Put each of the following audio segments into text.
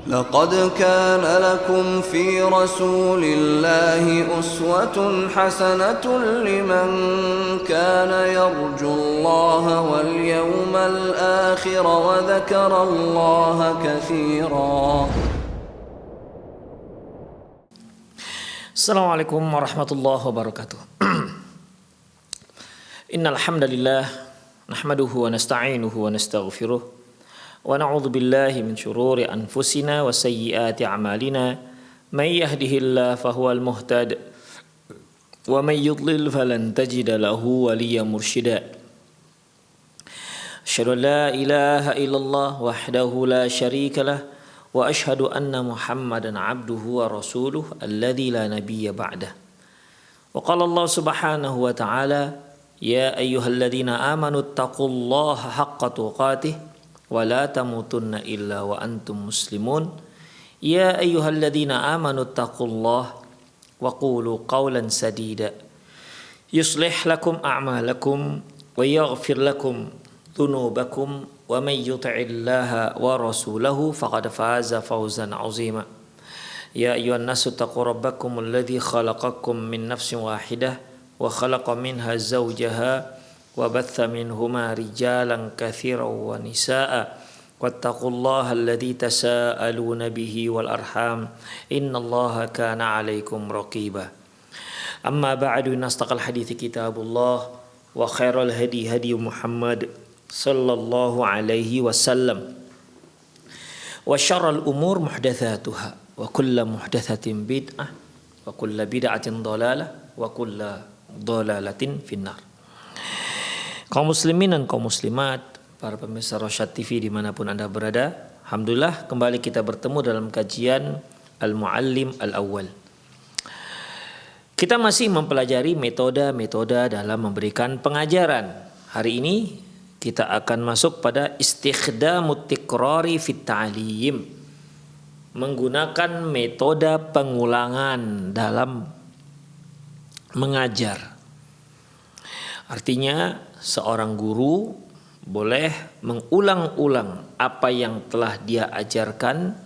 لقد كان لكم في رسول الله أسوة حسنة لمن كان يرجو الله واليوم الآخر وذكر الله كثيرا. Assalamualaikum warahmatullahi wabarakatuh. Innal hamdalillah nahmaduhu wa nasta'inuhu wa nastaghfiruh wa na'udzu billahi min shururi anfusina wa sayyiati a'malina may yahdihillahu fahuwal muhtad wa may yudlil falan tajida lahu waliyyan mursyida. Asyhadu an la ilaha illallah wahdahu la syarika lah wa ashhadu anna Muhammadan abduhu wa rasuluh alladzi la nabiyya ba'dah. Wa qala Allah subhanahu wa ta'ala ya ayyuhalladzina amanu taqullaha haqqa tuqatih wa la tamutunna illa wa antum muslimun. Ya ayyuhalladzina amanu taqullaha wa qulu qawlan sadida yuslih lakum a'malakum wa yaghfir lakum dhunubakum wa may yuti'illaha wa rasulahu faqad faza fawzan 'azima. Ya ayyuhan nasu taqu rabbakum alladzi khalaqakum min nafsin wahidah wa khalaqa minha zawjaha wa batha minhuma rijalan katsiran wa nisaa'a wattaqullaha alladzi tasaaluna bihi wal arham innallaha kana 'alaikum raqiba. Amma ba'du, nastaqal hadithi kitabullah wa khairal hadi hadi Muhammad sallallahu alaihi wasallam wa syarrul umur muhdatsatuha wa kullu muhdatsatin bid'ah wa kullu bid'atin dhalalah wa kullu dhalalatin finnar. Kaum muslimin dan kaum muslimat, para pemirsa Rosyad TV dimanapun Anda berada, alhamdulillah kembali kita bertemu dalam kajian Al-Muallim Al-Awwal. Kita masih mempelajari metode-metode dalam memberikan pengajaran. Hari ini kita akan masuk pada istikhdamut tikrari fit ta'lim, menggunakan metode pengulangan dalam mengajar. Artinya seorang guru boleh mengulang-ulang apa yang telah dia ajarkan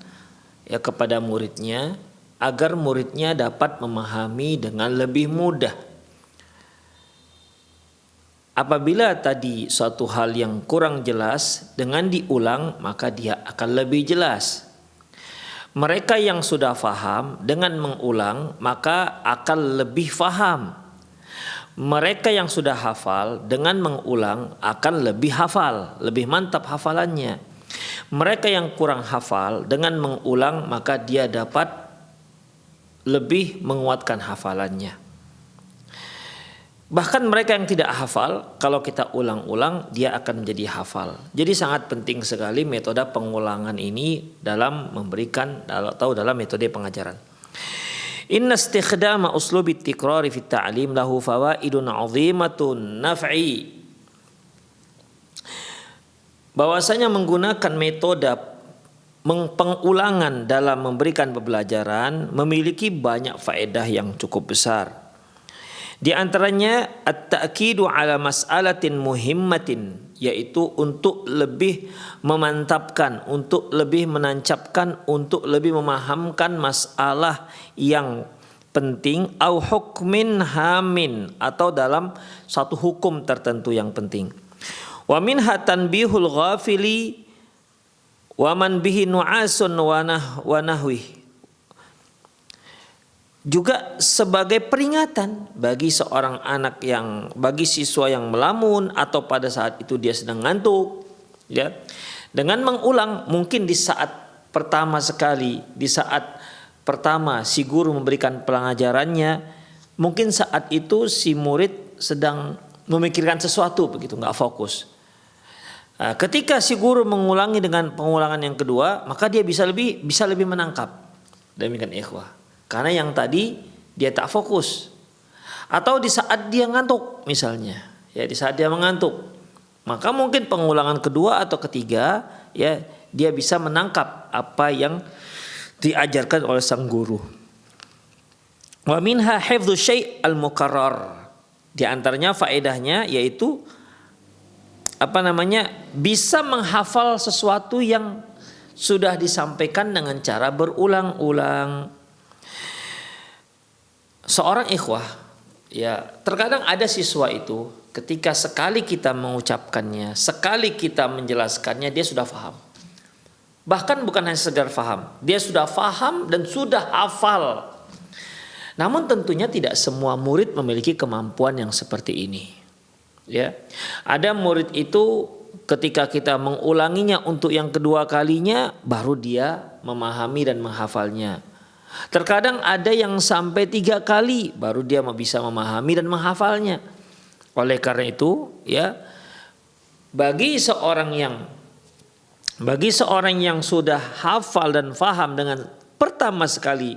kepada muridnya agar muridnya dapat memahami dengan lebih mudah. Apabila tadi suatu hal yang kurang jelas, dengan diulang maka dia akan lebih jelas. Mereka yang sudah faham dengan mengulang maka akan lebih faham. Mereka yang sudah hafal dengan mengulang akan lebih hafal, lebih mantap hafalannya. Mereka yang kurang hafal dengan mengulang maka dia dapat lebih menguatkan hafalannya. Bahkan mereka yang tidak hafal, kalau kita ulang-ulang dia akan menjadi hafal. Jadi sangat penting sekali metode pengulangan ini dalam memberikan atau dalam metode pengajaran. Inna istikhdama uslubi tikrari fit ta'lim lahu fawaidun 'azimatun naf'i. Bahwasanya menggunakan metode pengulangan dalam memberikan pembelajaran memiliki banyak faedah yang cukup besar. Di antaranya at-ta'kidu ala mas'alatin muhimmatin, yaitu untuk lebih memantapkan, untuk lebih menancapkan, untuk lebih memahamkan masalah yang penting, au hukmin hamin, atau dalam satu hukum tertentu yang penting. Wa minha tanbihul ghafili wa man bihi nu'asun wa nahwi. Juga sebagai peringatan bagi seorang anak bagi siswa yang melamun atau pada saat itu dia sedang ngantuk, ya. Dengan mengulang, mungkin di saat pertama sekali, di saat pertama si guru memberikan pengajarannya, mungkin saat itu si murid sedang memikirkan sesuatu, begitu, nggak fokus. Nah, ketika si guru mengulangi dengan pengulangan yang kedua, maka dia bisa lebih menangkap. Demikian ikhwah. Karena yang tadi dia tak fokus. Atau di saat dia ngantuk misalnya, ya, di saat dia mengantuk, maka mungkin pengulangan kedua atau ketiga, ya, dia bisa menangkap apa yang diajarkan oleh sang guru. Wa minha hifdzu syai' al-mukarrar. Di antaranya faedahnya yaitu bisa menghafal sesuatu yang sudah disampaikan dengan cara berulang-ulang. Seorang ikhwah, ya terkadang ada siswa itu ketika sekali kita mengucapkannya, sekali kita menjelaskannya, dia sudah paham. Bahkan bukan hanya sekedar paham, dia sudah paham dan sudah hafal. Namun tentunya tidak semua murid memiliki kemampuan yang seperti ini. Ya, ada murid itu ketika kita mengulanginya untuk yang kedua kalinya, baru dia memahami dan menghafalnya. Terkadang ada yang sampai 3 kali baru dia bisa memahami dan menghafalnya. Oleh karena itu, ya, bagi seorang yang sudah hafal dan faham dengan pertama sekali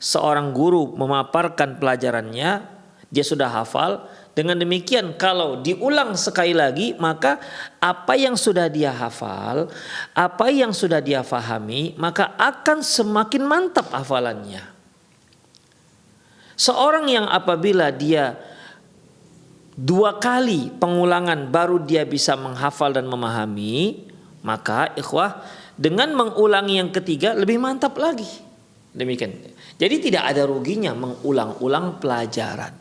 seorang guru memaparkan pelajarannya, dia sudah hafal. Dengan demikian kalau diulang sekali lagi, maka apa yang sudah dia hafal, apa yang sudah dia fahami, maka akan semakin mantap hafalannya. Seorang yang apabila dia 2 kali pengulangan baru dia bisa menghafal dan memahami, maka ikhwah dengan mengulangi yang ketiga lebih mantap lagi. Demikian. Jadi tidak ada ruginya mengulang-ulang pelajaran.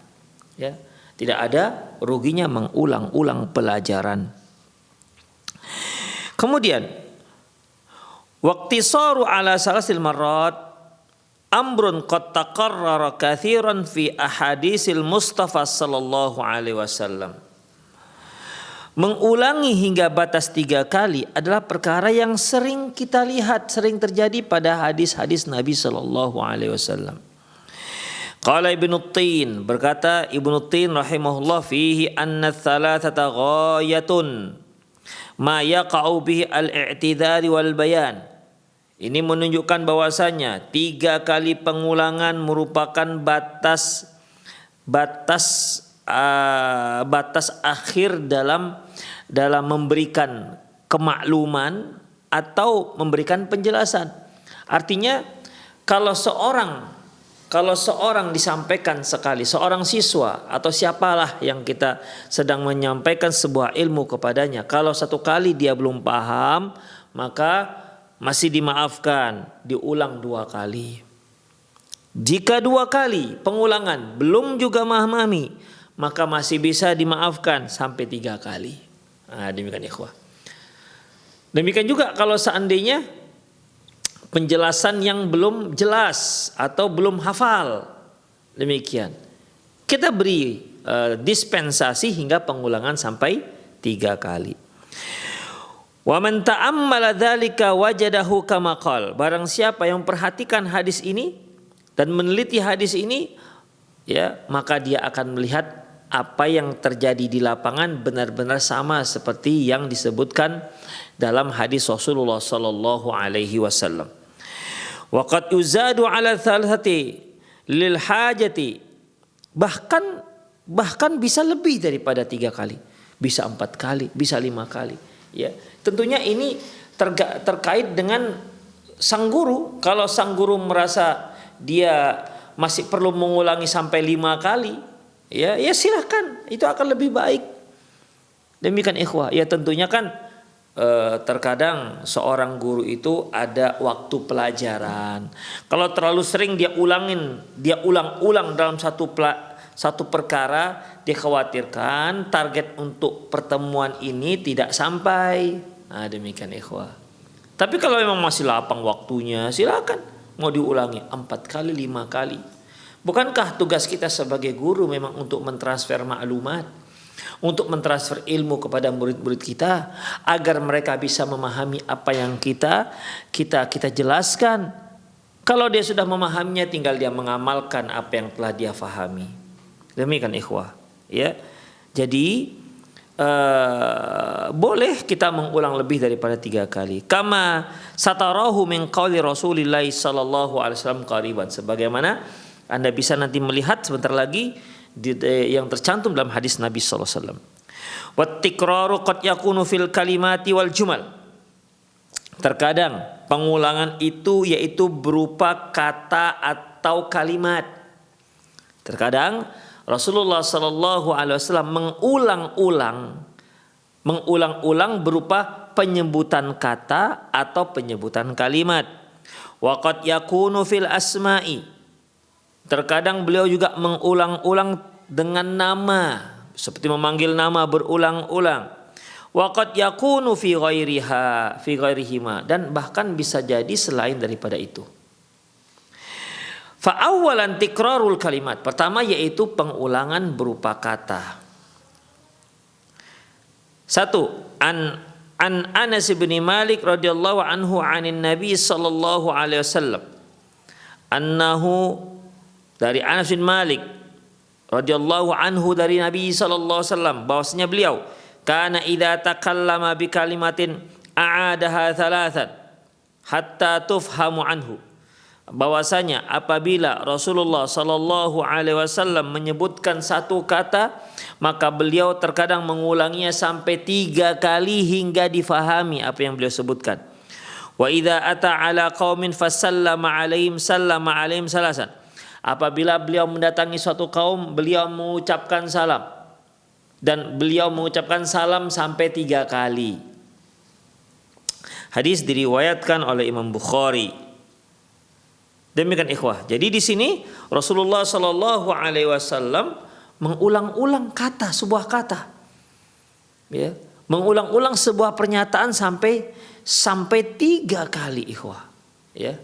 Ya. Tidak ada ruginya mengulang-ulang pelajaran. Kemudian waqtisaru ala salasil marrat amrun qad taqarrara katsiran fi ahadisil Mustafa sallallahu alaihi wasallam. Mengulangi hingga batas 3 kali adalah perkara yang sering kita lihat, sering terjadi pada hadis-hadis Nabi sallallahu alaihi wasallam. Qala Ibnu Tin, berkata Ibnu Tin rahimahullah, fihi anna thalathata ghayatun ma yaqa'u bihi al-i'tidari wal bayan. Ini menunjukkan bahwasanya 3 kali pengulangan merupakan batas akhir dalam memberikan kemakluman atau memberikan penjelasan. Artinya kalau seorang disampaikan sekali, seorang siswa atau siapalah yang kita sedang menyampaikan sebuah ilmu kepadanya, kalau 1 kali dia belum paham, maka masih dimaafkan, diulang 2 kali. Jika 2 kali pengulangan belum juga memahami, maka masih bisa dimaafkan sampai 3 kali. Nah, demikian ikhwah. Demikian juga kalau seandainya penjelasan yang belum jelas atau belum hafal, demikian kita beri dispensasi hingga pengulangan sampai 3 kali. Wa man ta'ammala dzalika wajadahu kama qala. Barang siapa yang perhatikan hadis ini dan meneliti hadis ini, ya, maka dia akan melihat apa yang terjadi di lapangan benar-benar sama seperti yang disebutkan dalam hadis Rasulullah sallallahu alaihi wasallam. Wa qad yuzadu ala thalathati lil hajati. Bahkan bisa lebih daripada 3 kali, bisa 4 kali, bisa 5 kali. Ya, tentunya ini terkait dengan sang guru. Kalau sang guru merasa dia masih perlu mengulangi sampai 5 kali, ya silakan, itu akan lebih baik. Demikian ikhwah. Ya tentunya kan terkadang seorang guru itu ada waktu pelajaran. Kalau terlalu sering dia ulang-ulang dalam satu perkara, dia khawatirkan target untuk pertemuan ini tidak sampai. Nah, demikian ikhwah. Tapi kalau memang masih lapang waktunya, silakan mau diulangi 4 kali, 5 kali. Bukankah tugas kita sebagai guru memang untuk mentransfer maklumat, untuk mentransfer ilmu kepada murid-murid kita agar mereka bisa memahami apa yang kita jelaskan. Kalau dia sudah memahaminya, tinggal dia mengamalkan apa yang telah dia fahami. Demikian ikhwah, ya. Jadi boleh kita mengulang lebih daripada 3 kali. Kama satarahu min qauli Rasulillah sallallahu alaihi wasallam qariban, sebagaimana Anda bisa nanti melihat sebentar lagi yang tercantum dalam hadis Nabi sallallahu alaihi wasallam. Wat tikraru qad yakunu fil kalimati wal jumal. Terkadang pengulangan itu yaitu berupa kata atau kalimat. Terkadang Rasulullah sallallahu alaihi wasallam mengulang-ulang berupa penyebutan kata atau penyebutan kalimat. Wa qad yakunu fil asma'i. Terkadang beliau juga mengulang-ulang dengan nama, seperti memanggil nama berulang-ulang. Wa qad yakunu fi ghairihima, dan bahkan bisa jadi selain daripada itu. Fa awwalan tikrarul kalimat. Pertama yaitu pengulangan berupa kata. Satu, an Anas bin Malik radhiyallahu anhu anin Nabi sallallahu alaihi wasallam. Annahu, dari Anas bin Malik radhiyallahu anhu dari Nabi sallallahu alaihi wasallam, bahwasanya beliau kana idza takallama bi kalimatin a'adaha thalathan hatta tufhamu anhu. Bahwasanya apabila Rasulullah sallallahu alaihi wasallam menyebutkan satu kata, maka beliau terkadang mengulanginya sampai 3 kali hingga difahami apa yang beliau sebutkan. Wa idza ata ala qaumin fasallama alaihim sallama alaihim salasan. Apabila beliau mendatangi suatu kaum, beliau mengucapkan salam, dan beliau mengucapkan salam sampai 3 kali. Hadis diriwayatkan oleh Imam Bukhari. Demikian ikhwah. Jadi di sini Rasulullah sallallahu alaihi wasallam mengulang-ulang kata, sebuah kata. Ya, mengulang-ulang sebuah pernyataan sampai 3 kali ikhwah. Ya.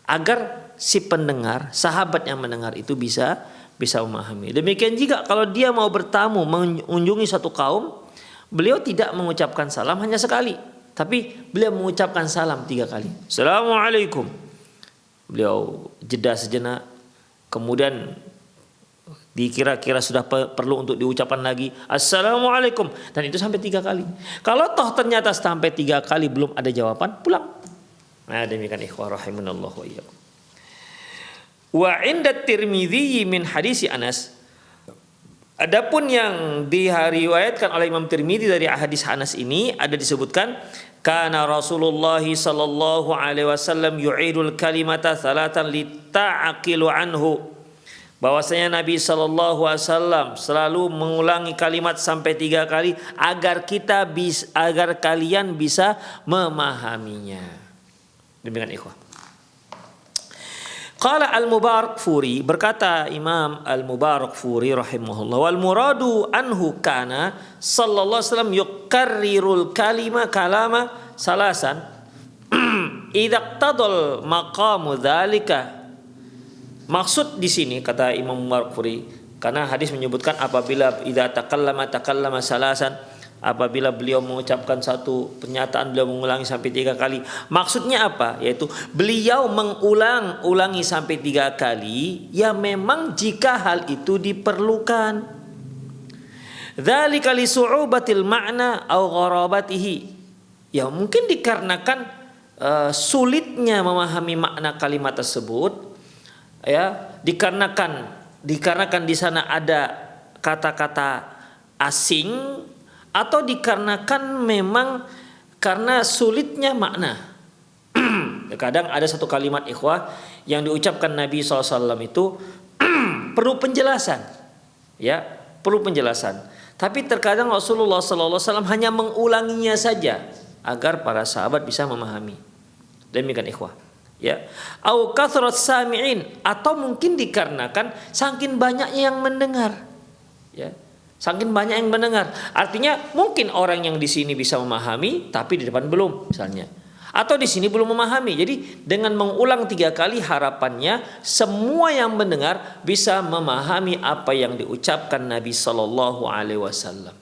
Agar si pendengar, sahabat yang mendengar itu bisa memahami. Demikian juga kalau dia mau bertamu mengunjungi satu kaum, beliau tidak mengucapkan salam hanya sekali, tapi beliau mengucapkan salam 3 kali. Assalamualaikum. Beliau jeda sejenak, kemudian dikira-kira sudah perlu untuk diucapkan lagi Assalamualaikum, dan itu sampai 3 kali. Kalau toh ternyata sampai 3 kali belum ada jawaban, pulang. Nah, demikian ikhwah rahimanallahu wa iyyakum. Wa 'inda Tirmidzi min hadisi Anas. Adapun yang diriwayatkan oleh Imam Tirmidzi dari hadis Anas ini ada disebutkan kana Rasulullah sallallahu alaihi wasallam yu'idul kalimata salatan lita'aqilu anhu. Bahwasanya Nabi sallallahu alaihi wasallam selalu mengulangi kalimat sampai 3 kali agar kalian bisa memahaminya. Demikian ikhwah. Qala Al-Mubarakfuri, berkata Imam Al-Mubarakfuri rahimahullah, wal muradu anhu kana sallallahu alaihi wasallam yukarrirul kalama salasan idza qtadal maqamu dzalika. Maksud di sini kata Imam Mubarakfuri, karena hadis menyebutkan apabila idza takallama salasan, apabila beliau mengucapkan satu pernyataan beliau mengulangi sampai 3 kali. Maksudnya apa? Yaitu beliau mengulangi sampai 3 kali ya memang jika hal itu diperlukan. Dzalika li su'ubatil ma'na aw gharabatihi. Ya mungkin dikarenakan sulitnya memahami makna kalimat tersebut, ya, dikarenakan di sana ada kata-kata asing, atau dikarenakan memang karena sulitnya makna. Kadang ada satu kalimat ikhwah yang diucapkan Nabi SAW itu perlu penjelasan, ya, perlu penjelasan. Tapi terkadang Rasulullah SAW hanya mengulanginya saja agar para sahabat bisa memahami. Demikian ikhwah, ya. Au kathrat sami'in, atau mungkin dikarenakan saking banyaknya yang mendengar, ya. Saking banyak yang mendengar. Artinya mungkin orang yang di sini bisa memahami tapi di depan belum misalnya. Atau di sini belum memahami. Jadi dengan mengulang 3 kali harapannya semua yang mendengar bisa memahami apa yang diucapkan Nabi sallallahu alaihi wasallam.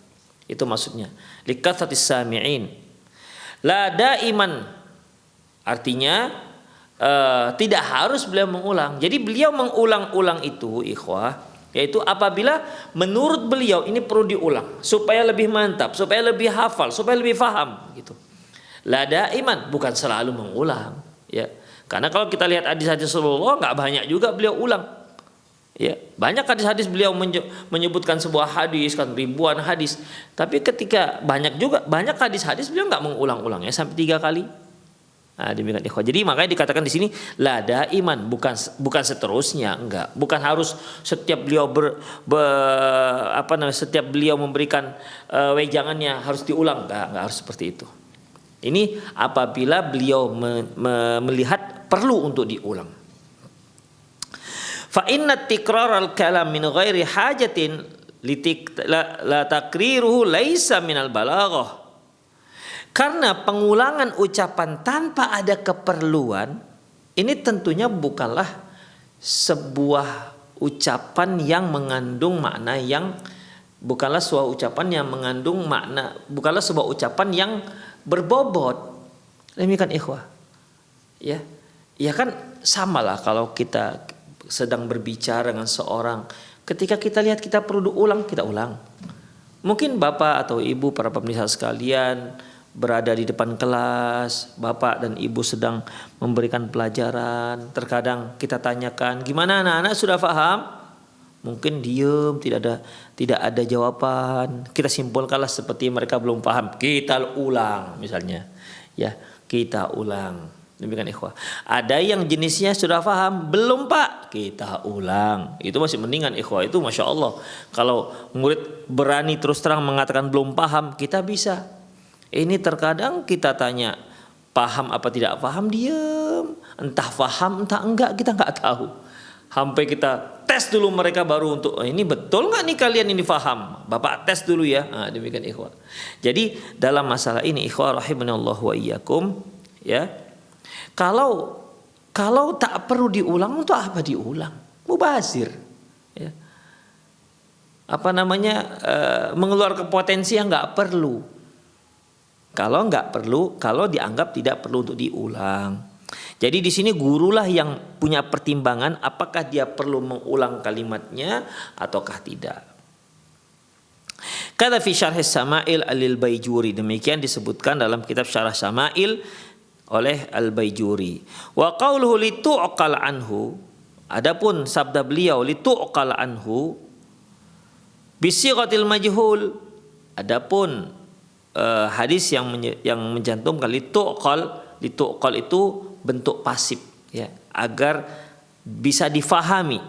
Itu maksudnya. Likathatis sami'in. La daiman. Artinya tidak harus beliau mengulang. Jadi beliau mengulang-ulang itu ikhwah, yaitu apabila menurut beliau ini perlu diulang supaya lebih mantap, supaya lebih hafal, supaya lebih faham gitu. La daiman, bukan selalu mengulang, ya. Karena kalau kita lihat hadis-hadis Rasulullah enggak banyak juga beliau ulang. Ya, banyak hadis-hadis beliau menyebutkan sebuah hadis kan ribuan hadis, tapi ketika banyak hadis-hadis beliau enggak mengulang-ulangnya sampai 3 kali. Nah, demikian ikhwah. Jadi makanya dikatakan di sini la daiman, bukan seterusnya, enggak. Bukan harus setiap beliau setiap beliau memberikan wejangannya harus diulang, enggak harus seperti itu. Ini apabila beliau melihat perlu untuk diulang. Fa inna tikrar al-kalam min ghairi hajatin la takriruhu laisa minal balaghah. Karena pengulangan ucapan tanpa ada keperluan ini tentunya bukanlah sebuah ucapan yang mengandung makna yang bukanlah sebuah ucapan yang berbobot. Demikian ikhwah. Ya. Ya kan samalah kalau kita sedang berbicara dengan seorang, ketika kita lihat kita perlu diulang, kita ulang. Mungkin Bapak atau Ibu para pemirsa sekalian berada di depan kelas, Bapak dan Ibu sedang memberikan pelajaran, terkadang kita tanyakan, "Gimana anak-anak, sudah paham?" Mungkin diem, tidak ada jawaban. Kita simpulkanlah seperti mereka belum paham. Kita ulang misalnya. Ya, kita ulang. Demikian ikhwah. Ada yang jenisnya sudah paham, belum Pak, kita ulang. Itu masih mendingan ikhwah. Itu Masya Allah. Kalau murid berani terus terang mengatakan belum paham, kita bisa. Ini terkadang kita tanya, paham apa tidak paham, diem. Entah paham, entah enggak, kita enggak tahu. Sampai kita tes dulu mereka baru untuk, ini betul nggak nih kalian ini paham? Bapak tes dulu ya. Nah, demikian ikhwah. Jadi dalam masalah ini ikhwah rahimanallahu wa iyyakum, ya. Kalau tak perlu diulang, untuk apa diulang? Mubazir. Ya. Apa namanya? Mengeluarkan potensi yang nggak perlu. Kalau nggak perlu, kalau dianggap tidak perlu untuk diulang. Jadi di sini gurulah yang punya pertimbangan apakah dia perlu mengulang kalimatnya ataukah tidak. Kata fi syarh Sama'il al-Baijuri, demikian disebutkan dalam kitab Syarah Sama'il oleh Al-Baijuri. Wa qauluhu litu'qal anhu, adapun sabda beliau litu'qal anhu bisighatil majhul, adapun hadis yang mencantumkan litu'qal itu bentuk pasif, ya, agar bisa difahami.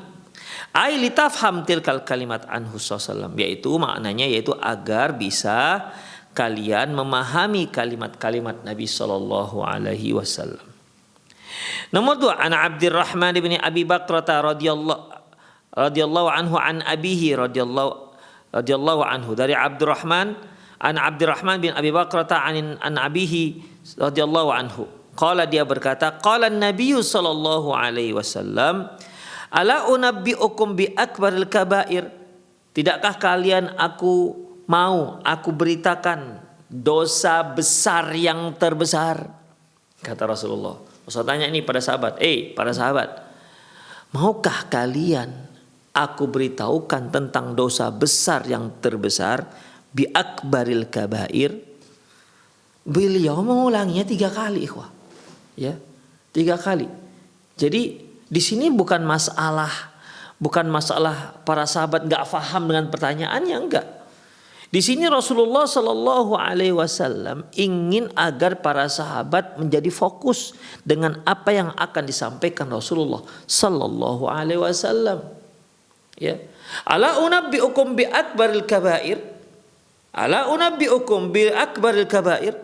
Ai litafham tilkal kalimat anhu sallallahu, yaitu maknanya yaitu agar bisa kalian memahami kalimat-kalimat Nabi sallallahu alaihi wasallam. Nomor 2, an Abdurrahman bin Abi Bakrah radhiyallahu anhu an abihi radhiyallahu anhu, dari Abdurrahman bin Abi Bakrah an abihi radhiyallahu anhu. Qala, dia berkata, qala an-nabiy sallallahu alaihi wasallam, ala unabbiukum bi akbaril kabair, tidakkah kalian aku beritakan dosa besar yang terbesar? Kata Rasulullah. Rasul tanya ini pada sahabat, para sahabat, maukah kalian aku beritahukan tentang dosa besar yang terbesar? Bi akbaril kabair. Beliau mengulanginya 3 kali, ikhwah. Ya, 3 kali. Jadi di sini bukan masalah para sahabat nggak paham dengan pertanyaannya, enggak. Di sini Rasulullah Shallallahu Alaihi Wasallam ingin agar para sahabat menjadi fokus dengan apa yang akan disampaikan Rasulullah Shallallahu Alaihi Wasallam. Ya, ala unabbiukum bi akbaril kabair, ala unabbiukum bi akbaril kabair,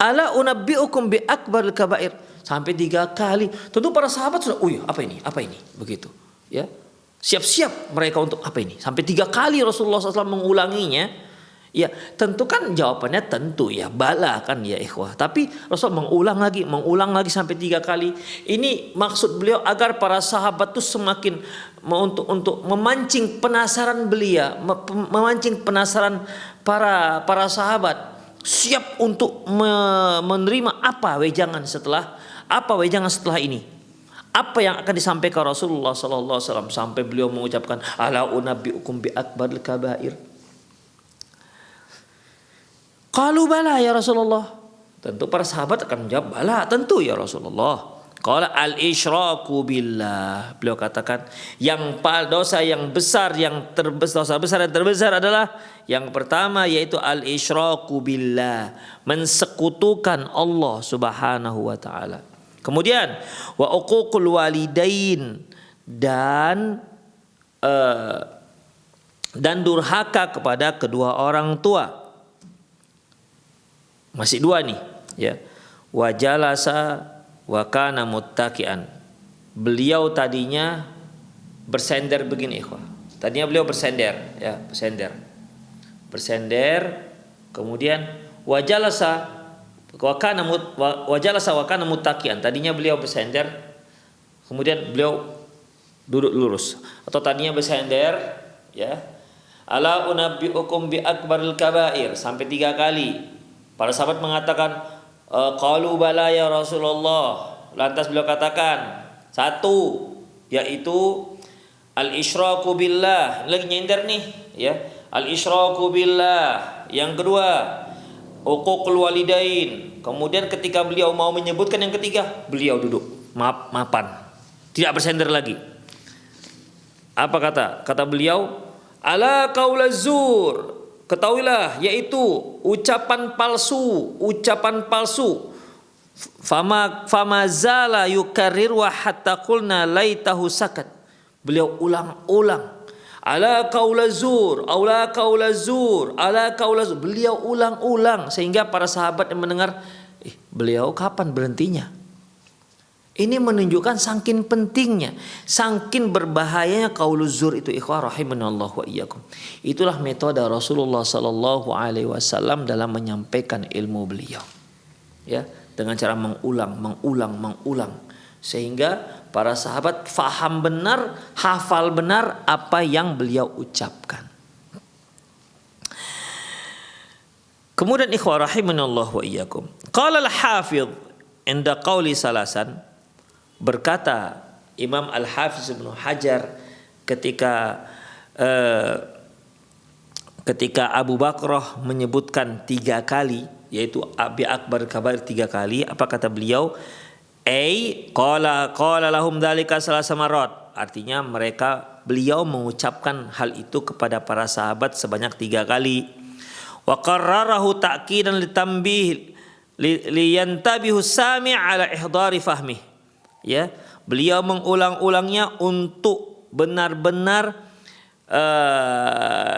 ala unabbiukum bi akbaril kabair, sampai 3 kali. Tentu para sahabat sudah, apa ini, begitu. Ya. Siap-siap mereka untuk apa ini? Sampai 3 kali Rasulullah SAW mengulanginya. Ya, tentu kan jawabannya tentu ya bala kan ya ikhwah. Tapi Rasul mengulang lagi sampai 3 kali. Ini maksud beliau agar para sahabat itu semakin untuk memancing penasaran beliau, memancing penasaran para sahabat, siap untuk menerima apa wejangan setelah ini. Apa yang akan disampaikan Rasulullah sallallahu alaihi wasallam, sampai beliau mengucapkan ala unabbiukum bi akbaril kabair. Qalu bala ya Rasulullah. Tentu para sahabat akan menjawab bala, tentu ya Rasulullah. Qala al isyraku billah. Beliau katakan dosa besar yang terbesar adalah yang pertama, yaitu al isyraku billah, mensekutukan Allah Subhanahu wa taala. Kemudian wa uququl walidain, dan durhaka kepada kedua orang tua. Masih 2 nih, Ya. Wa jalasa wa kana muttaqian. Beliau tadinya bersender begini ikhwah. Tadinya beliau bersender, ya, bersender. Bersender, kemudian wa jalasa wa kana muttaqian. Tadinya beliau bersender, kemudian beliau duduk lurus. Atau tadinya bersender, ya. Ala unabbiukum bi akbaril kabair, sampai 3 kali. Para sahabat mengatakan qalu bala ya Rasulullah. Lantas beliau katakan, 1 yaitu al-isyraku billah. Lagi nyender nih, ya. Al-isyraku billah. Yang kedua, uququl walidain. Kemudian ketika beliau mau menyebutkan yang ketiga, beliau duduk mapan. Tidak bersender lagi. Apa kata? Kata beliau, ala qaulaz zur. Ketahuilah, yaitu ucapan palsu, ucapan palsu. Fama zala yukarrir wa hatta qulna laitahu sakat. Beliau ulang-ulang. Ala qaulaz zur, ala qaulaz zur, ala qaulaz zur. Beliau ulang-ulang sehingga para sahabat yang mendengar, beliau kapan berhentinya? Ini menunjukkan saking pentingnya, saking berbahayanya qauluz zur itu ikhwah rahimanallah wa iyyakum. Itulah metode Rasulullah sallallahu alaihi wasallam dalam menyampaikan ilmu beliau. Ya, dengan cara mengulang sehingga para sahabat faham benar, hafal benar apa yang beliau ucapkan. Kemudian ikhwah rahimanallah wa iyyakum. Qala al-Hafidz inda qauli salasan, berkata Imam Al-Hafiz Ibnu Hajar ketika Abu Bakrah menyebutkan 3 kali, yaitu bi akbar kabair 3 kali, apa kata beliau? Qala lahum dzalika salasa marat. Artinya beliau mengucapkan hal itu kepada para sahabat sebanyak 3 kali. Wa qarrarahu ta'kidan litanbih liyantabihu sami' ala ihdari fahmi. Ya, beliau mengulang-ulangnya untuk benar-benar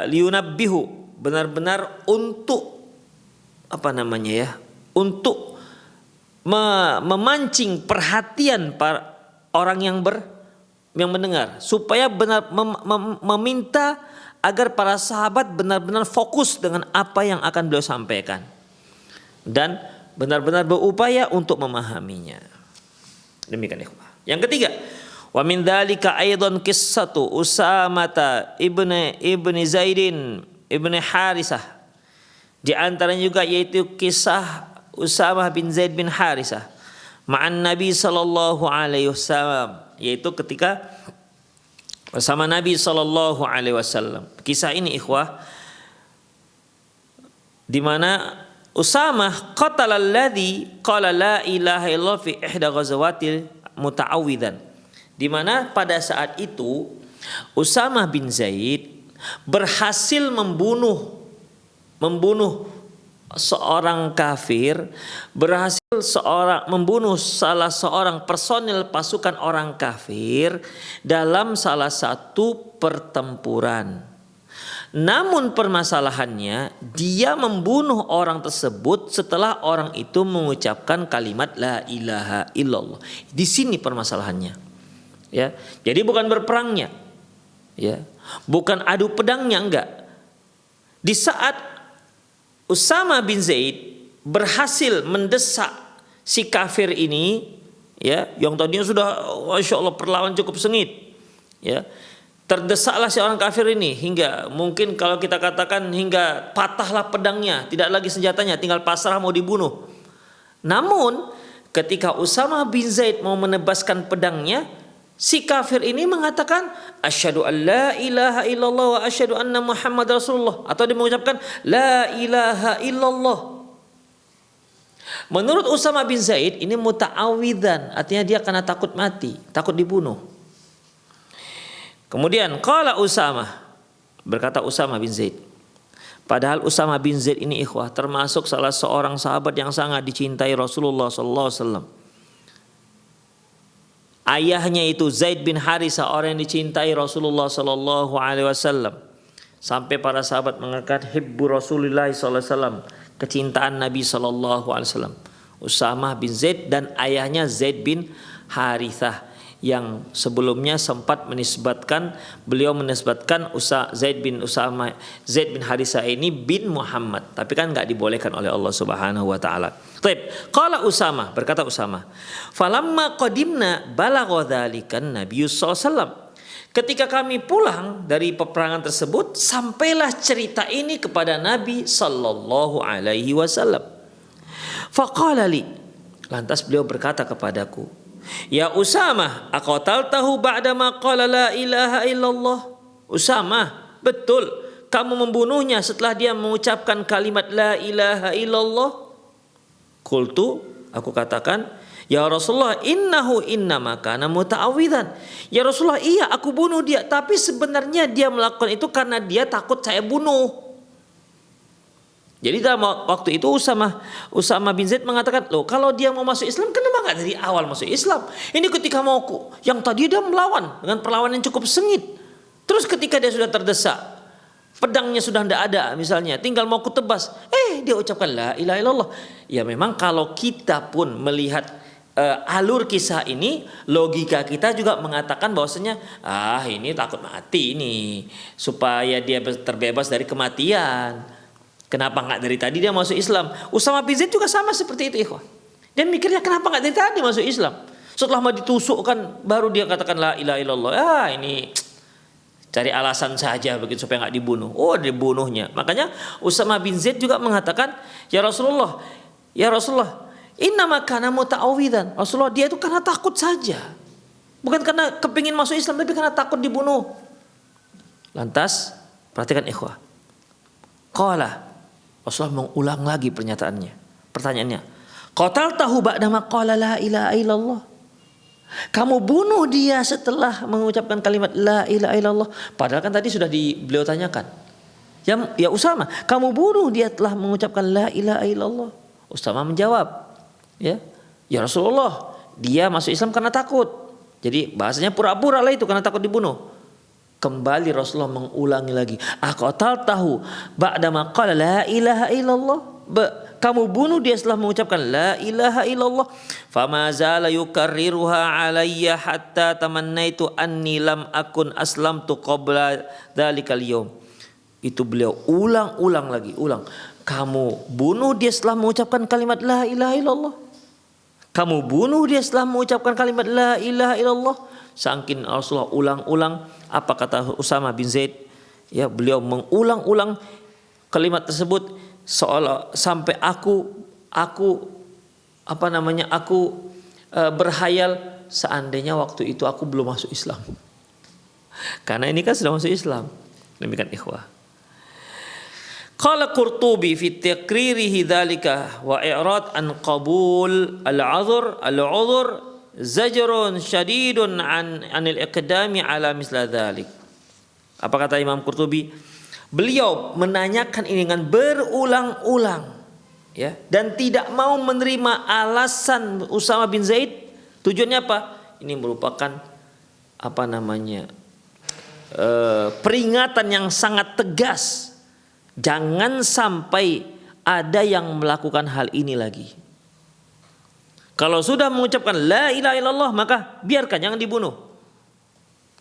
liyunabbihu, benar-benar untuk untuk memancing perhatian para orang yang mendengar, supaya benar meminta agar para sahabat benar-benar fokus dengan apa yang akan beliau sampaikan dan benar-benar berupaya untuk memahaminya. Demikian ikhwah. Yang ketiga, wa min dzalika aidan qissatu Usamah ibni Zaidin ibni Harisah. Di antaranya juga yaitu kisah Usamah bin Zaid bin Harisah ma'an Nabi sallallahu alaihi wasallam, yaitu ketika bersama Nabi sallallahu alaihi wasallam. Kisah ini ikhwah di mana Usamah qatala alladhi qala la ilaha illallah fi ihda ghazawatil muta'awwidan, di mana pada saat itu Usamah bin Zaid berhasil membunuh seorang kafir, berhasil membunuh salah seorang personil pasukan orang kafir dalam salah satu pertempuran. Namun permasalahannya, dia membunuh orang tersebut setelah orang itu mengucapkan kalimat la ilaha illallah. Di sini permasalahannya. Ya. Jadi bukan berperangnya. Ya. Bukan adu pedangnya, enggak. Di saat Usamah bin Zaid berhasil mendesak si kafir ini, ya, yang tadinya sudah Masya Allah perlawanan cukup sengit, ya. Terdesaklah si orang kafir ini hingga mungkin kalau kita katakan hingga patahlah pedangnya, tidak lagi senjatanya, tinggal pasrah mau dibunuh. Namun ketika Usamah bin Zaid mau menebaskan pedangnya, si kafir ini mengatakan asyhadu an la ilaha illallah wa asyhadu anna Muhammad Rasulullah, atau dia mengucapkan la ilaha illallah. Menurut Usamah bin Zaid ini muta'awidzan, artinya dia karena takut mati, takut dibunuh. Kemudian qala Usamah, berkata Usamah bin Zaid. Padahal Usamah bin Zaid ini ikhwah termasuk salah seorang sahabat yang sangat dicintai Rasulullah sallallahu alaihi wasallam. Ayahnya itu Zaid bin Harisah, orang yang dicintai Rasulullah sallallahu alaihi wasallam. Sampai para sahabat mengatakan hibbu Rasulillah sallallahu alaihi wasallam, kecintaan Nabi sallallahu alaihi wasallam. Usamah bin Zaid dan ayahnya Zaid bin Harithah, yang sebelumnya sempat beliau menisbatkan Zaid bin Harithah ini bin Muhammad, tapi kan nggak dibolehkan oleh Allah Subhanahu wa taala. Baik, qala Usamah, berkata Usamah, falamma qadimna balagha dzalikan Nabi sallallahu alaihi wasallam. Ketika kami pulang dari peperangan tersebut, sampailah cerita ini kepada Nabi sallallahu alaihi wasallam. Faqala li, lantas beliau berkata kepadaku, ya Usamah, aqataltahu ba'dama qala la ilaha illallah. Usamah, betul kamu membunuhnya setelah dia mengucapkan kalimat la ilaha illallah? Qultu, aku katakan, ya Rasulullah, innahu innama kana muta'awwidzan. Ya Rasulullah, iya aku bunuh dia, tapi sebenarnya dia melakukan itu karena dia takut saya bunuh. Jadi dalam waktu itu Usamah bin Zaid mengatakan, loh kalau dia mau masuk Islam kenapa nggak dari awal masuk Islam? Ini ketika mau yang tadi dia melawan dengan perlawanan yang cukup sengit. Terus ketika dia sudah terdesak, pedangnya sudah tidak ada misalnya, tinggal mau kutebas, dia ucapkan la ilaha illallah. Ya memang kalau kita pun melihat alur kisah ini, logika kita juga mengatakan bahwasanya ini takut mati ini supaya dia terbebas dari kematian. Kenapa nggak dari tadi dia masuk Islam? Usamah bin Zaid juga sama seperti itu, ikhwan. Dia mikirnya kenapa nggak dari tadi masuk Islam? Setelah mau ditusukkan baru dia katakan la ilaha illallah. Ini cari alasan saja begitu supaya nggak dibunuh. Oh, dibunuhnya. Makanya Usamah bin Zaid juga mengatakan, ya Rasulullah, innama kana muta'awwidzan. Rasulullah, dia itu karena takut saja. Bukan karena kepingin masuk Islam, tapi karena takut dibunuh. Lantas, perhatikan ikhwah. Qala, Rasulullah mengulang lagi pertanyaannya. Qataltahu ba'dama qala la ilaha illallah. Kamu bunuh dia setelah mengucapkan kalimat la ilaha illallah. Padahal kan tadi sudah beliau tanyakan. Ya Usamah, kamu bunuh dia telah mengucapkan la ilaha illallah. Usamah menjawab, ya Rasulullah, dia masuk Islam karena takut. Jadi bahasanya pura-pura lah itu, karena takut dibunuh. Kembali Rasulullah mengulangi lagi, aqataltahu ba'dama qala la ilaha illallah. Kamu bunuh dia setelah mengucapkan la ilaha illallah. Fama zala yukarriruha alayya hatta tamannaitu anni lam akun aslamtu qabla dzalikal yaum. Itu beliau ulang lagi. Kamu bunuh dia setelah mengucapkan kalimat la ilaha illallah. Kamu bunuh dia setelah mengucapkan kalimat la ilaha illallah. Saking Rasulullah ulang-ulang, apa kata Usamah bin Zaid? Ya, beliau mengulang-ulang kalimat tersebut seolah sampai aku berhayal seandainya waktu itu aku belum masuk Islam. Karena ini kan sudah masuk Islam. Demikian ikhwah. Qala Qurtubi fi taqririhi dzalika wa i'rad an qabul al-'udhr zajrun syadidun anil iqdami ala misla dzalik. Apa kata Imam Qurtubi? Beliau menanyakan ini dengan berulang-ulang, ya, dan tidak mau menerima alasan Usamah bin Zaid. Tujuannya apa? Ini merupakan peringatan yang sangat tegas. Jangan sampai ada yang melakukan hal ini lagi. Kalau sudah mengucapkan la ilaha illallah, maka biarkan, jangan dibunuh.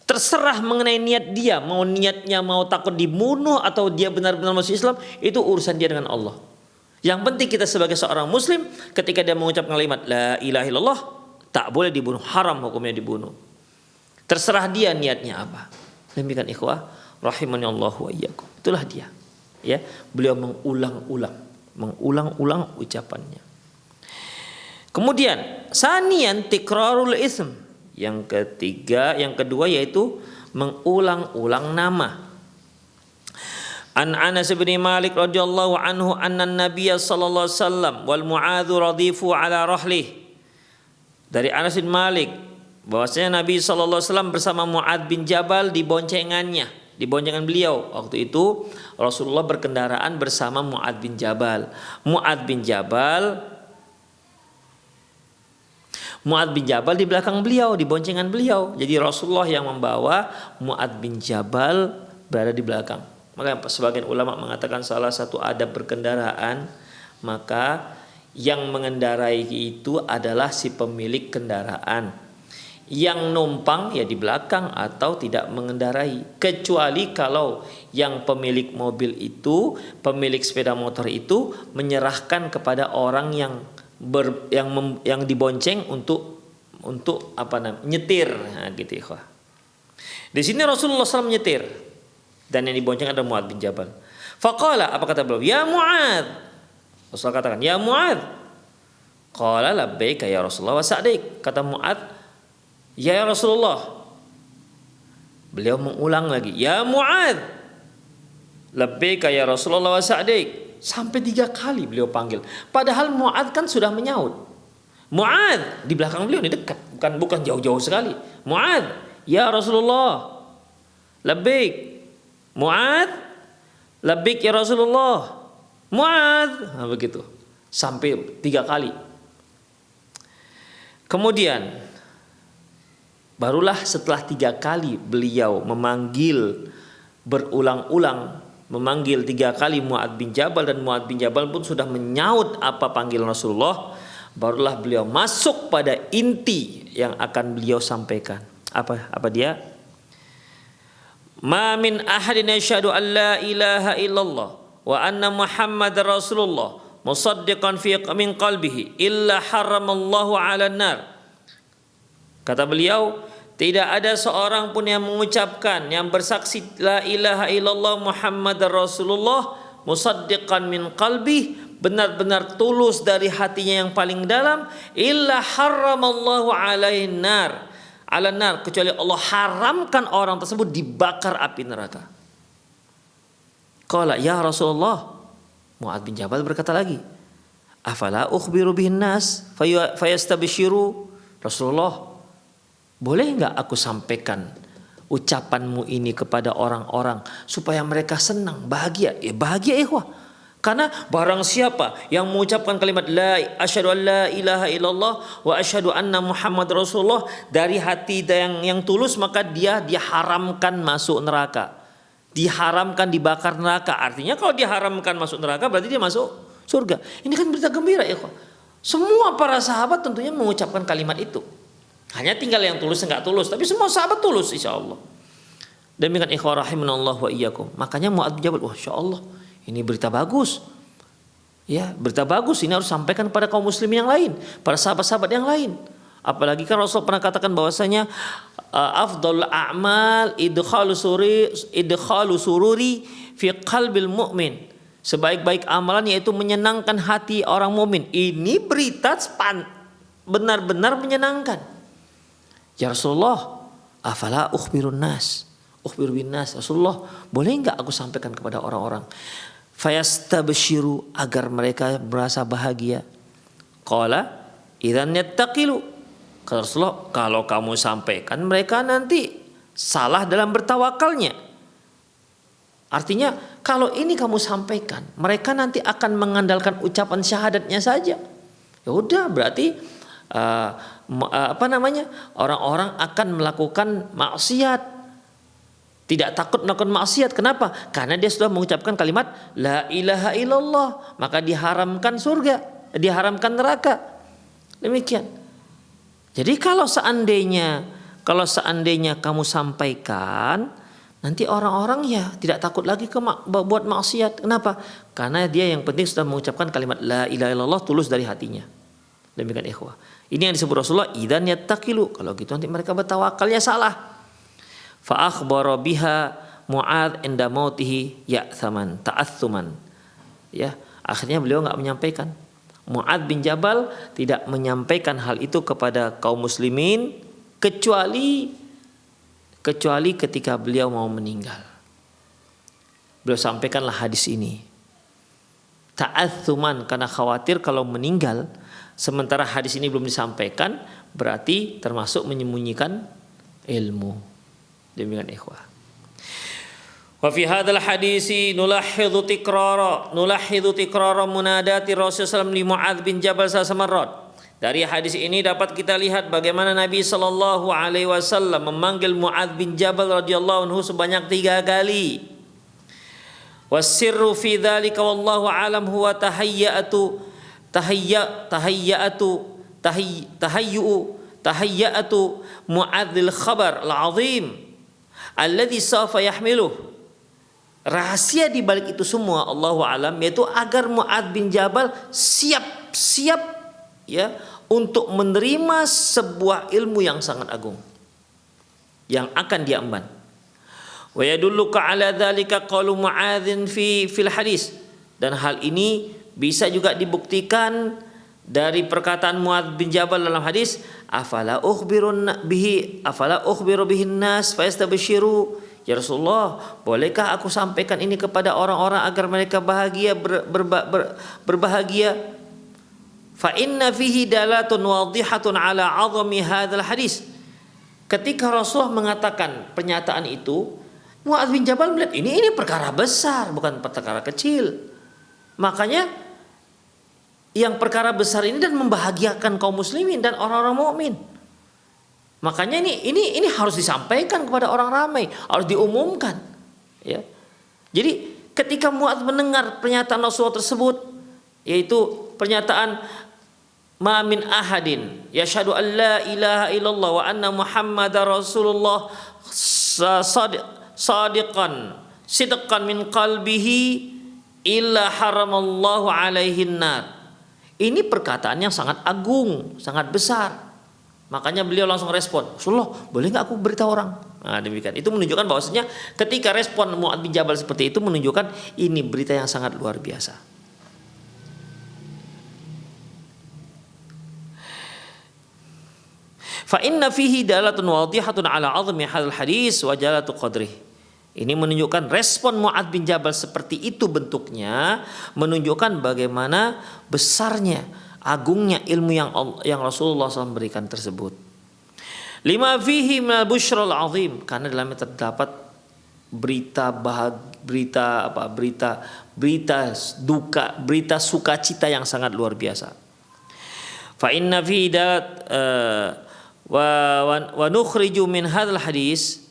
Terserah mengenai niat dia, niatnya mau takut dibunuh atau dia benar-benar masuk Islam, itu urusan dia dengan Allah. Yang penting kita sebagai seorang muslim, ketika dia mengucapkan kalimat la ilaha illallah, tak boleh dibunuh, haram hukumnya dibunuh. Terserah dia niatnya apa. Demikian ikhwah rahimani Allah wa iyyakum. Itulah dia. Ya, beliau mengulang-ulang ucapannya. Kemudian sanian tikrarul ism. Yang kedua yaitu mengulang-ulang nama. An Anas bin Malik radhiyallahu anhu anna Nabiy sallallahu alaihi wasallam wal Mu'adz radifu ala rahlih. Dari Anas bin Malik bahwasanya Nabi sallallahu alaihi wasallam bersama Mu'adz bin Jabal di boncengan beliau. Waktu itu Rasulullah berkendaraan bersama Mu'adz bin Jabal. Mu'adz bin Jabal di belakang beliau, di boncengan beliau. Jadi Rasulullah yang membawa, Mu'adz bin Jabal berada di belakang. Maka sebagian ulama mengatakan salah satu adab berkendaraan, maka Yang mengendarai itu adalah si pemilik kendaraan. Yang numpang ya di belakang atau tidak mengendarai. Kecuali kalau yang pemilik mobil itu, pemilik sepeda motor itu menyerahkan kepada orang yang dibonceng untuk nyetir. Nah, gitu ya. Di sini Rasulullah SAW menyetir dan yang dibonceng adalah Mu'adz bin Jabal. Faqala, apa kata beliau? Ya Mu'adz. Rasulullah katakan, ya Mu'adz. Qala labbaika ya Rasulullah wa sa'daik. Kata Mu'adz, ya Rasulullah. Beliau mengulang lagi, ya Mu'adz. Labbaika ya Rasulullah wa sa'daik. Sampai 3 kali beliau panggil. Padahal Mu'adz kan sudah menyaut. Mu'adz di belakang beliau, ini dekat, bukan jauh-jauh sekali. Mu'adz, ya Rasulullah. Labbaik. Mu'adz, labbaik ya Rasulullah. Mu'adz, nah, begitu sampai 3 kali. Kemudian barulah setelah 3 kali beliau memanggil berulang-ulang, memanggil 3 kali Mu'adz bin Jabal, dan Mu'adz bin Jabal pun sudah menyaut apa panggilan Rasulullah. Barulah beliau masuk pada inti yang akan beliau sampaikan. Apa dia? Ma min ahadin yashhadu an la ilaha illallah wa anna Muhammad Rasulullah musaddiqan fi min qalbihi illa haramallahu 'alan nar. Kata beliau, tidak ada seorang pun yang mengucapkan, yang bersaksi la ilaha illallah Muhammad Rasulullah musaddiqan min qalbi, benar-benar tulus dari hatinya yang paling dalam, illa haramallahu 'alaihin nar, 'alan nar, kecuali Allah haramkan orang tersebut dibakar api neraka. Qala ya Rasulullah, Mu'adz bin Jabal berkata lagi, afala ukhbiru bihin nas fayastabshiru. Rasulullah, boleh enggak aku sampaikan ucapanmu ini kepada orang-orang supaya mereka senang, bahagia? Ya bahagia ikhwah. Karena barang siapa yang mengucapkan kalimat la asyhadu an la ilaha illallah wa asyhadu anna Muhammad Rasulullah dari hati yang tulus, maka dia diharamkan masuk neraka. Diharamkan dibakar neraka. Artinya kalau diharamkan masuk neraka berarti dia masuk surga. Ini kan berita gembira ya. Semua para sahabat tentunya mengucapkan kalimat itu. Hanya tinggal yang tulus enggak tulus, tapi semua sahabat tulus insyaallah. Demikian ikhwah rahimanallah wa iyyakum. Makanya Mu'adz bin Jabal, insyaallah ini berita bagus. Ya, berita bagus ini harus sampaikan kepada kaum muslimin yang lain, para sahabat-sahabat yang lain. Apalagi kan Rasul pernah katakan bahwasanya afdhalul a'mal idkhalu sururi fi qalbil mu'min. Sebaik-baik amalan yaitu menyenangkan hati orang mukmin. Ini berita benar-benar menyenangkan. Ya Rasulullah, afala ukhbirun nas? Ukhbir bin nas. Rasulullah, boleh enggak aku sampaikan kepada orang-orang? Fayastabshiru, agar mereka merasa bahagia. Qala idzan yattaqilu. Kata Rasulullah, kalau kamu sampaikan mereka nanti salah dalam bertawakalnya. Artinya kalau ini kamu sampaikan, mereka nanti akan mengandalkan ucapan syahadatnya saja. Ya udah, berarti orang-orang akan melakukan maksiat. Tidak takut melakukan maksiat. Kenapa? Karena dia sudah mengucapkan kalimat la ilaha illallah, maka diharamkan surga, diharamkan neraka. Demikian. Jadi kalau seandainya kamu sampaikan, nanti orang-orang ya tidak takut lagi buat maksiat. Kenapa? Karena dia yang penting sudah mengucapkan kalimat la ilaha illallah tulus dari hatinya. Demikian ikhwah. Ini yang disebut Rasulullah idzan yattaqilu. Kalau gitu nanti mereka bertawakal ya salah. Fa akhbara biha Mu'adz inda mautihi ya'thaman ta'atsuman. Ya, akhirnya beliau enggak menyampaikan. Mu'adz bin Jabal tidak menyampaikan hal itu kepada kaum muslimin kecuali ketika beliau mau meninggal. Beliau sampaikanlah hadis ini. Ta'atsuman, karena khawatir kalau meninggal sementara hadis ini belum disampaikan, berarti termasuk menyembunyikan ilmu. Demikian ikhwah. Wa fi hadzal hadisi nulahhidhu tikrara munadati Rasulullah li Mu'adz bin Jabal samarrat. Dari hadis ini dapat kita lihat bagaimana Nabi sallallahu alaihi wasallam memanggil Mu'adz bin Jabal radhiyallahu anhu sebanyak 3 kali. Wasirru fi dzalika wallahu alam huwa tahayyatu tahayyatu mu'adzil khabar al-azim alladhi sawfa yahmiluh. Rahasia di balik itu semua Allahu alam, yaitu agar Mu'adz bin Jabal siap ya untuk menerima sebuah ilmu yang sangat agung yang akan dia emban. Wa yadulluka ala dzalika qaulu Mu'adzin fil hadis, dan hal ini bisa juga dibuktikan dari perkataan Mu'adz bin Jabal dalam hadis, afala ukhbiru bihi nas fayastabshiru. Ya Rasulullah, bolehkah aku sampaikan ini kepada orang-orang agar mereka bahagia, berbahagia? Fa inna fihi dalatun wadihatun ala 'azami hadzal hadis. Ketika Rasulullah mengatakan pernyataan itu, Mu'adz bin Jabal melihat ini perkara besar, bukan perkara kecil. Makanya yang perkara besar ini dan membahagiakan kaum muslimin dan orang-orang mukmin. Makanya ini harus disampaikan kepada orang ramai, harus diumumkan, ya. Jadi ketika Mu'adz mendengar pernyataan Rasulullah tersebut, yaitu pernyataan ma min ahadin yashhadu an la ilaha illallah wa anna muhammadar rasulullah sidqan min qalbihi illa haramallahu alaihin nar. Ini perkataan yang sangat agung, sangat besar. Makanya beliau langsung respon, Rasulullah, boleh nggak aku beritahu orang? Nah, demikian. Itu menunjukkan bahwasanya ketika respon Mu'adz bin Jabal seperti itu menunjukkan ini berita yang sangat luar biasa. Fa inna fihi dalatun wadihatun ala 'azmi hadzal hadis wa jalatu qadrih. Ini menunjukkan respon Mu'adz bin Jabal seperti itu bentuknya, menunjukkan bagaimana besarnya, agungnya ilmu yang Rasulullah SAW berikan tersebut. Lima fihi minal busyral azim, karena dalamnya terdapat berita duka, berita sukacita yang sangat luar biasa. Fa inna fi dat wa nukhriju min hadzal hadis,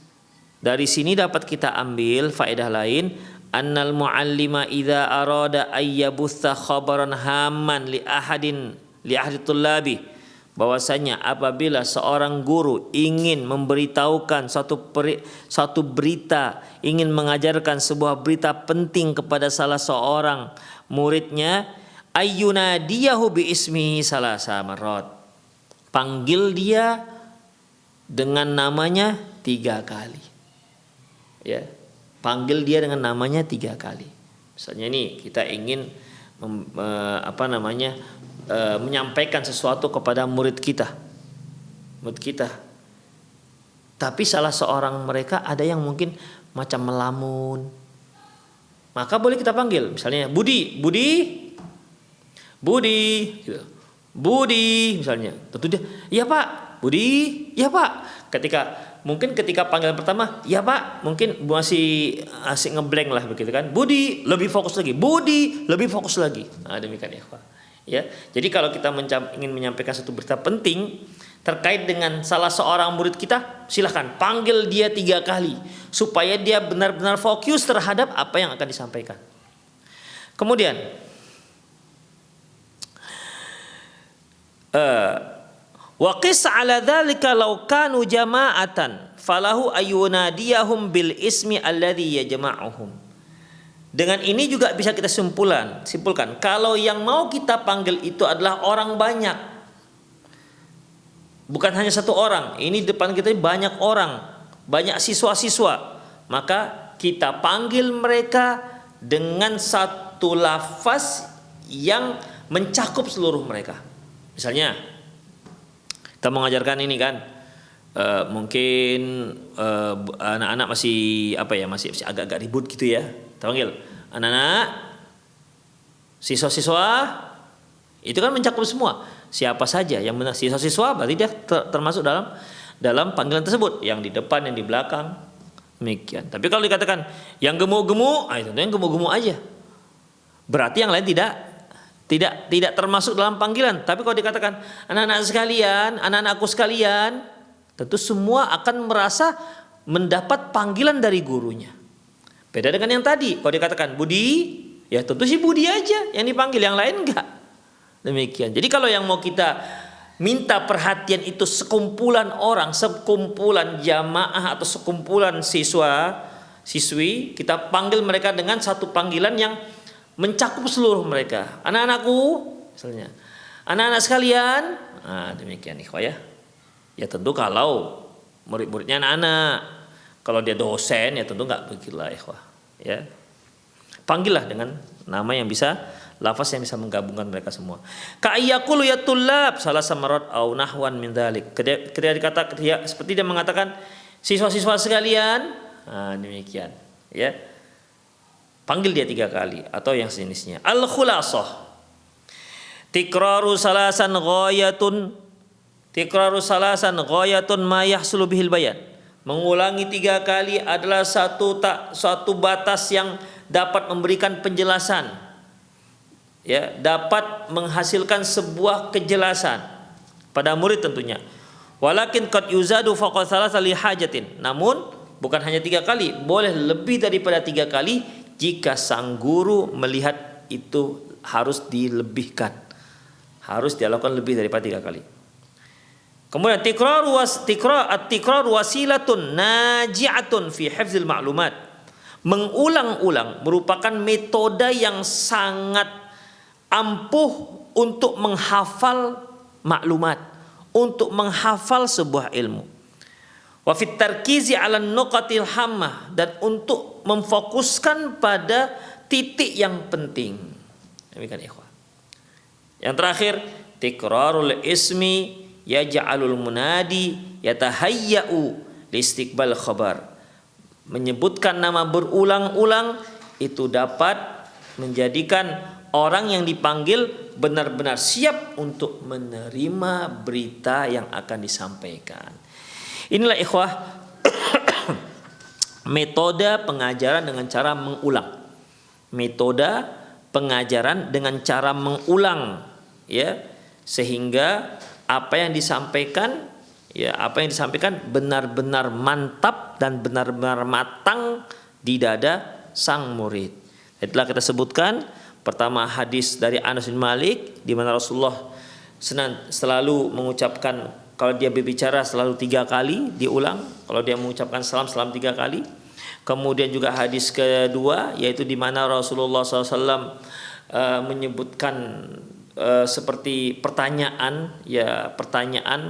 dari sini dapat kita ambil faedah lain, annal muallima idza arada ayyabutha khabaran hamman li ahadi tullabi, bahwasanya apabila seorang guru ingin memberitahukan satu berita, ingin mengajarkan sebuah berita penting kepada salah seorang muridnya, ayyunadiyahu bi ismihi salasa marrat, panggil dia dengan namanya 3 kali, ya. Panggil dia dengan namanya 3 kali. Misalnya ini kita ingin menyampaikan sesuatu kepada murid kita. Tapi salah seorang mereka ada yang mungkin macam melamun. Maka boleh kita panggil, misalnya Budi, gitu. Budi misalnya. Tentu dia, "Iya, Pak." Budi, "Iya, Pak." Ketika panggilan pertama, "Ya Pak," mungkin masih asik ngeblank lah begitu kan. Budi, lebih fokus lagi. Budi, lebih fokus lagi. Nah, demikian ya, Pak. Ya. Jadi kalau kita ingin menyampaikan satu berita penting terkait dengan salah seorang murid kita, silahkan panggil dia 3 kali supaya dia benar-benar fokus terhadap apa yang akan disampaikan. Kemudian wa qis ala dzalika law kanu jama'atan falahu ayunadiyahum bil ismi alladhi yajma'uhum. Dengan ini juga bisa kita simpulkan kalau yang mau kita panggil itu adalah orang banyak, bukan hanya 1 orang. Ini depan kita banyak orang, banyak siswa-siswa, maka kita panggil mereka dengan satu lafaz yang mencakup seluruh mereka. Misalnya kita mengajarkan ini kan, mungkin anak-anak masih masih agak-agak ribut gitu ya. Kita panggil anak-anak, siswa-siswa, itu kan mencakup semua. Siapa saja yang benar siswa-siswa berarti dia termasuk dalam panggilan tersebut, yang di depan, yang di belakang, demikian. Tapi kalau dikatakan yang gemuk-gemuk, itu yang gemuk-gemuk aja. Berarti yang lain tidak termasuk dalam panggilan. Tapi kalau dikatakan anak-anak sekalian, anak-anakku sekalian, tentu semua akan merasa mendapat panggilan dari gurunya. Beda dengan yang tadi, kalau dikatakan Budi, ya tentu si Budi aja yang dipanggil, yang lain enggak. Demikian. Jadi kalau yang mau kita minta perhatian itu sekumpulan orang, sekumpulan jamaah atau sekumpulan siswi, kita panggil mereka dengan satu panggilan yang mencakup seluruh mereka. Anak-anakku, misalnya. Anak-anak sekalian, nah demikian ikhwah ya. Ya tentu kalau murid-muridnya anak-anak. Kalau dia dosen ya tentu enggak begitulah ikhwah. Ya. Panggillah dengan nama yang bisa, lafaz yang bisa menggabungkan mereka semua. Ka'ayyaqulu ya tullab salah samarat au nahwan min dzalik. Ketika seperti dia mengatakan siswa-siswa sekalian, nah demikian, ya. Panggil dia 3 kali atau yang sejenisnya. Al khulasah. Tikraru salasan ghayatun ma yahsulu bihil bayan. Mengulangi 3 kali adalah satu batas yang dapat memberikan penjelasan, ya, dapat menghasilkan sebuah kejelasan pada murid tentunya. Walakin qad yuzadu faqad thalatha li hajatin. Namun bukan hanya 3 kali, boleh lebih daripada 3 kali jika sang guru melihat itu harus dilebihkan. Harus dilakukan lebih daripada 3 kali. Kemudian tikrar wasilatun naji'atun fi hifdzil ma'lumat. Mengulang-ulang merupakan metode yang sangat ampuh untuk menghafal maklumat, untuk menghafal sebuah ilmu. Wa fit tarkizi 'ala nuqatil hammah, dan untuk memfokuskan pada titik yang penting. Demikian ikhwah. Yang terakhir, tikrarul ismi yaj'alul munadi yatahayya'u liistiqbal khabar. Menyebutkan nama berulang-ulang itu dapat menjadikan orang yang dipanggil benar-benar siap untuk menerima berita yang akan disampaikan. Inilah ikhwah metode pengajaran dengan cara mengulang. Metode pengajaran dengan cara mengulang, ya, sehingga apa yang disampaikan benar-benar mantap dan benar-benar matang di dada sang murid. Itulah kita sebutkan pertama hadis dari Anas bin Malik di mana Rasulullah selalu mengucapkan, kalau dia berbicara selalu 3 kali diulang, kalau dia mengucapkan salam 3 kali. Kemudian juga hadis kedua yaitu di mana Rasulullah SAW menyebutkan seperti pertanyaan,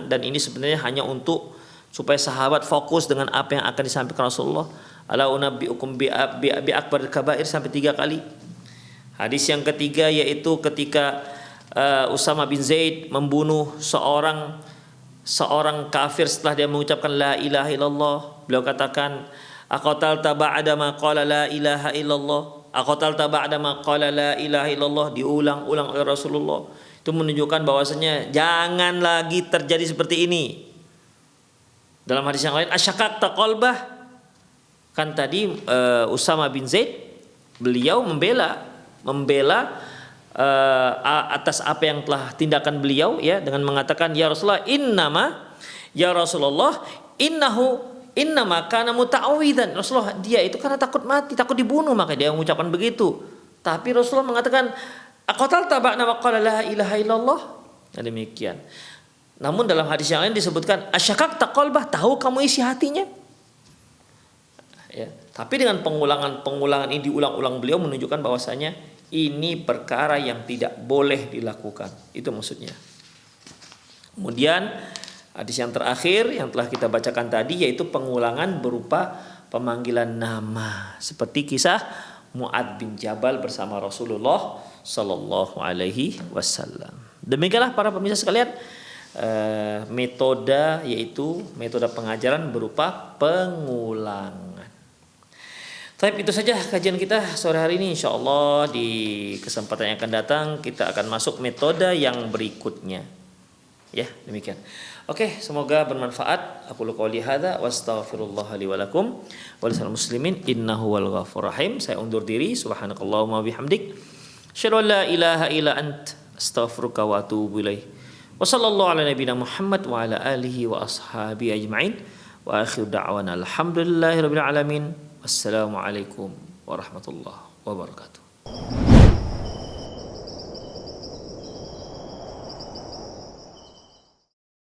dan ini sebenarnya hanya untuk supaya sahabat fokus dengan apa yang akan disampaikan Rasulullah. Ala unabbiukum bi akbar kabair sampai 3 kali. Hadis yang ketiga yaitu ketika Usama bin Zaid membunuh seorang kafir setelah dia mengucapkan la ilaha illallah. Beliau katakan, aqatalta ba'da ma qala la ilaha illallah. Aqatalta ba'da ma qala la ilaha illallah, diulang-ulang oleh Rasulullah. Itu menunjukkan bahwasanya jangan lagi terjadi seperti ini. Dalam hadis yang lain, asyaqaqta qalbah, kan tadi Usama bin Zaid beliau membela atas apa yang telah tindakan beliau, ya, dengan mengatakan ya Rasulullah innama kana muta'awidan. Rasulullah, dia itu karena takut mati, takut dibunuh, maka dia mengucapkan begitu. Tapi Rasulullah mengatakan aqatalta ba'da ma qala la ilaha illallah. Nah, demikian. Namun dalam hadis yang lain disebutkan asyaqaqta qalbah, tahu kamu isi hatinya. Ya, tapi dengan pengulangan ini diulang-ulang, beliau menunjukkan bahwasanya ini perkara yang tidak boleh dilakukan. Itu maksudnya. Kemudian hadis yang terakhir yang telah kita bacakan tadi yaitu pengulangan berupa pemanggilan nama, seperti kisah Mu'adz bin Jabal bersama Rasulullah sallallahu alaihi wasallam. Demikianlah para pemirsa sekalian, metode yaitu metode pengajaran berupa pengulangan. Tapi itu saja kajian kita sore hari ini. Insyaallah di kesempatan yang akan datang kita akan masuk metode yang berikutnya. Ya, demikian. Oke, semoga bermanfaat. Aku qouli hadza wa astaghfirullah li wa lakum wa lisal muslimin innahu wal ghafurur rahim. Saya undur diri. Subhanakallahumma bihamdik, asyhadu an la ilaha illa ant, astaghfiruka wa atubu ilaik. Wa sallallahu ala nabiyyina Muhammad wa ala alihi wa ashabi ajma'in. Wa akhiru da'wana alhamdulillahirabbil alamin. Wassalamualaikum warahmatullahi wabarakatuh.